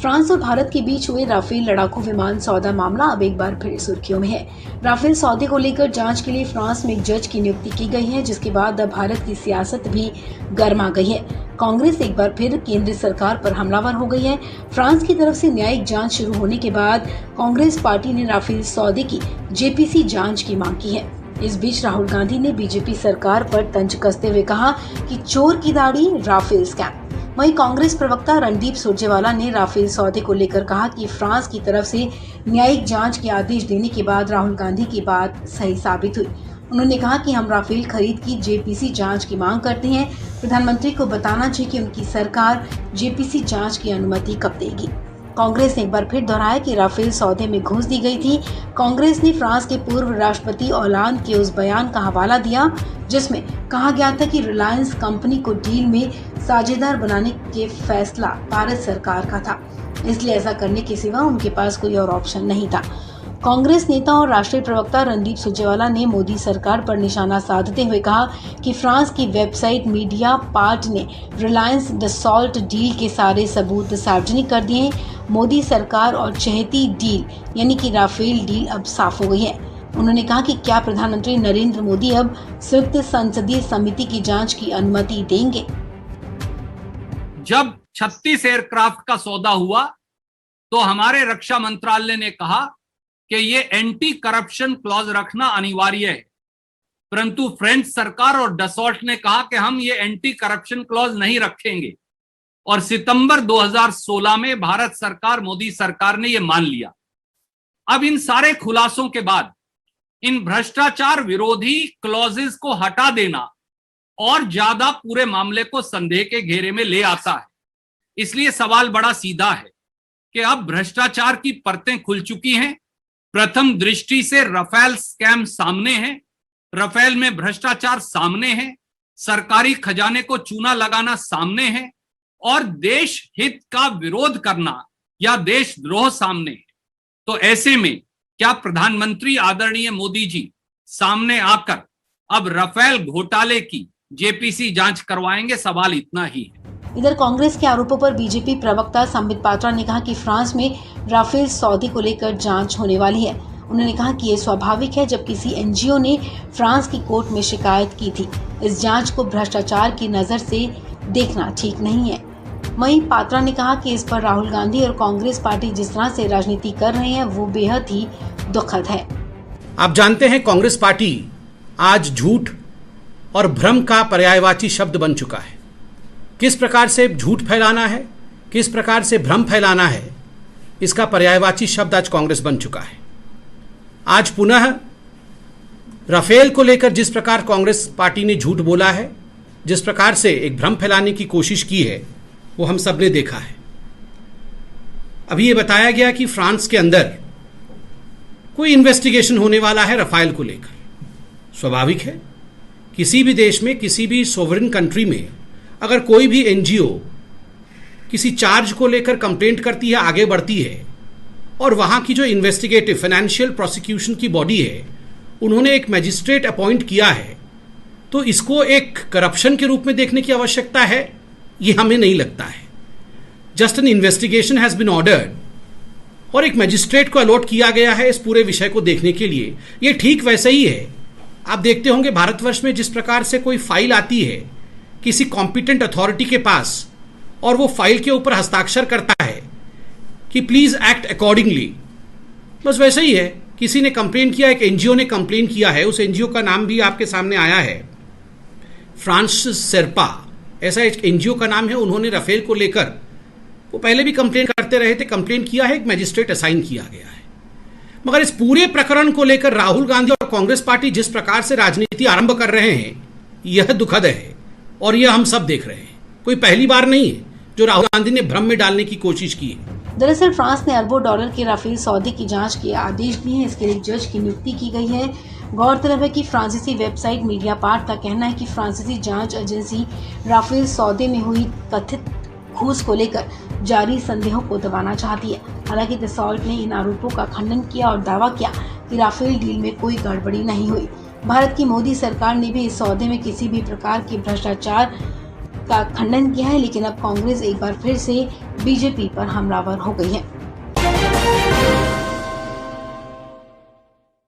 France और भारत के बीच हुए राफेल लड़ाकू विमान सौदा मामला अब एक बार फिर सुर्खियों में है। राफेल सौदे को लेकर जांच के लिए फ्रांस में एक जज की नियुक्ति की गई है, जिसके बाद अब भारत की सियासत भी गर्मा गई है। कांग्रेस एक बार फिर केंद्र सरकार पर हमलावर हो गई है। फ्रांस की तरफ से न्यायिक जांच शुरू होने के बाद कांग्रेस पार्टी ने राफेल सौदे की जेपीसी जांच की मांग की है। इस बीच राहुल गांधी ने बीजेपी सरकार पर तंज कसते हुए कहा कि चोर की दाढ़ी राफेल स्कैम। वहीं कांग्रेस प्रवक्ता रणदीप सुरजेवाला ने राफेल सौदे को लेकर कहा कि फ्रांस की तरफ से न्यायिक जांच के आदेश देने के बाद राहुल गांधी की बात सही साबित हुई। उन्होंने कहा कि हम राफेल खरीद की जेपीसी जांच की मांग करते हैं। प्रधानमंत्री को बताना चाहिए कि उनकी सरकार जेपीसी जांच की अनुमति कब देगी। कांग्रेस ने एक बार फिर दोहराया कि राफेल सौदे में घूस दी गई थी। कांग्रेस ने फ्रांस के पूर्व राष्ट्रपति ओलांद के उस बयान का हवाला दिया जिसमें कहा गया था कि रिलायंस कंपनी को डील में साझेदार बनाने के फैसला भारत सरकार का था, इसलिए ऐसा करने के सिवा उनके पास कोई और ऑप्शन नहीं था। कांग्रेस नेता और राष्ट्रीय प्रवक्ता रणदीप सुरजेवाला ने मोदी सरकार पर निशाना साधते हुए कहा कि फ्रांस की वेबसाइट मीडिया पार्ट ने रिलायंस डसॉल्ट डील के सारे सबूत सार्वजनिक कर दिए हैं। मोदी सरकार और चहेती डील यानी कि राफेल डील अब साफ हो गई है। उन्होंने कहा कि क्या प्रधानमंत्री नरेंद्र मोदी अब संयुक्त संसदीय समिति की जांच की अनुमति देंगे। जब 36 एयरक्राफ्ट का सौदा हुआ तो हमारे रक्षा मंत्रालय ने कहा कि ये एंटी करप्शन क्लॉज रखना अनिवार्य है, परंतु फ्रेंच सरकार और डसॉल्ट ने कहा कि हम ये एंटी करप्शन क्लॉज नहीं रखेंगे और सितंबर 2016 में भारत सरकार मोदी सरकार ने ये मान लिया। अब इन सारे खुलासों के बाद इन भ्रष्टाचार विरोधी क्लॉजेस को हटा देना और ज्यादा पूरे मामले को संदेह के घेरे में ले आता है। इसलिए सवाल बड़ा सीधा है कि अब भ्रष्टाचार की परतें खुल चुकी हैं। प्रथम दृष्टि से राफेल स्कैम सामने है, राफेल में भ्रष्टाचार सामने है, सरकारी खजाने को चूना लगाना सामने है और देश हित का विरोध करना या देशद्रोह सामने है। तो ऐसे में क्या प्रधानमंत्री आदरणीय मोदी जी सामने आकर अब राफेल घोटाले की जेपीसी जांच करवाएंगे? सवाल इतना ही है। इधर कांग्रेस के आरोपों पर बीजेपी प्रवक्ता संबित पात्रा ने कहा कि फ्रांस में राफेल सौदे को लेकर जांच होने वाली है। उन्होंने कहा कि ये स्वाभाविक है, जब किसी एनजीओ ने फ्रांस की कोर्ट में शिकायत की थी। इस जांच को भ्रष्टाचार की नजर से देखना ठीक नहीं है। वहीं पात्रा ने कहा कि इस पर राहुल गांधी और कांग्रेस पार्टी जिस तरह से राजनीति कर रहे हैं वो बेहद ही दुखद है। आप जानते हैं कांग्रेस पार्टी आज झूठ और भ्रम का पर्यायवाची शब्द बन चुका है। किस प्रकार से झूठ फैलाना है, किस प्रकार से भ्रम फैलाना है, इसका पर्यायवाची शब्द आज कांग्रेस बन चुका है। आज पुनः राफेल को लेकर जिस प्रकार कांग्रेस पार्टी ने झूठ बोला है, जिस प्रकार से एक भ्रम फैलाने की कोशिश की है, वो हम सब ने देखा है। अभी ये बताया गया कि फ्रांस के अंदर कोई इन्वेस्टिगेशन होने वाला है राफेल को लेकर। स्वाभाविक है, किसी भी देश में, किसी भी सोवरेन कंट्री में अगर कोई भी एनजीओ किसी चार्ज को लेकर कंप्लेंट करती है, आगे बढ़ती है और वहां की जो इन्वेस्टिगेटिव फाइनेंशियल प्रोसिक्यूशन की बॉडी है, उन्होंने एक मैजिस्ट्रेट अपॉइंट किया है, तो इसको एक करप्शन के रूप में देखने की आवश्यकता है, ये हमें नहीं लगता है। Just an investigation has been ordered और एक मैजिस्ट्रेट को अलॉट किया गया है इस पूरे विषय को देखने के लिए। ये ठीक वैसे ही है। आप देखते होंगे भारतवर्ष में जिस प्रकार से कोई फाइल आती है किसी कॉम्पिटेंट अथॉरिटी के पास और वो फाइल के ऊपर हस्ताक्षर करता है कि प्लीज एक्ट अकॉर्डिंगली, बस वैसे ही है। किसी ने कंप्लेन किया, एक एनजीओ ने कंप्लेन किया है, उस एनजीओ का नाम भी आपके सामने आया है, फ्रांस सेरपा, ऐसा एक एनजीओ का नाम है। उन्होंने राफेल को लेकर, वो पहले भी कंप्लेन करते रहे थे, कंप्लेन किया है, एक मैजिस्ट्रेट असाइन किया गया है। मगर इस पूरे प्रकरण को लेकर राहुल गांधी और कांग्रेस पार्टी जिस प्रकार से राजनीति आरंभ कर रहे हैं, यह दुखद है और यह हम सब देख रहे हैं। कोई पहली बार नहीं है जो राहुल गांधी ने भ्रम में डालने की कोशिश की है। दरअसल फ्रांस ने अरबों डॉलर के राफेल सौदे की जांच के आदेश दिए हैं। इसके लिए जज की नियुक्ति की गई है। गौरतलब है कि फ्रांसीसी वेबसाइट मीडिया पार्ट का कहना है कि फ्रांसीसी जांच एजेंसी राफेल सौदे में हुई कथित घूस को लेकर जारी संदेहों को दबाना चाहती है। हालांकि डसॉल्ट ने इन आरोपों का खंडन किया और दावा किया कि राफेल डील में कोई गड़बड़ी नहीं हुई। भारत की मोदी सरकार ने भी इस सौदे में किसी भी प्रकार के भ्रष्टाचार का खंडन किया है, लेकिन अब कांग्रेस एक बार फिर से बीजेपी पर हमलावर हो गई है।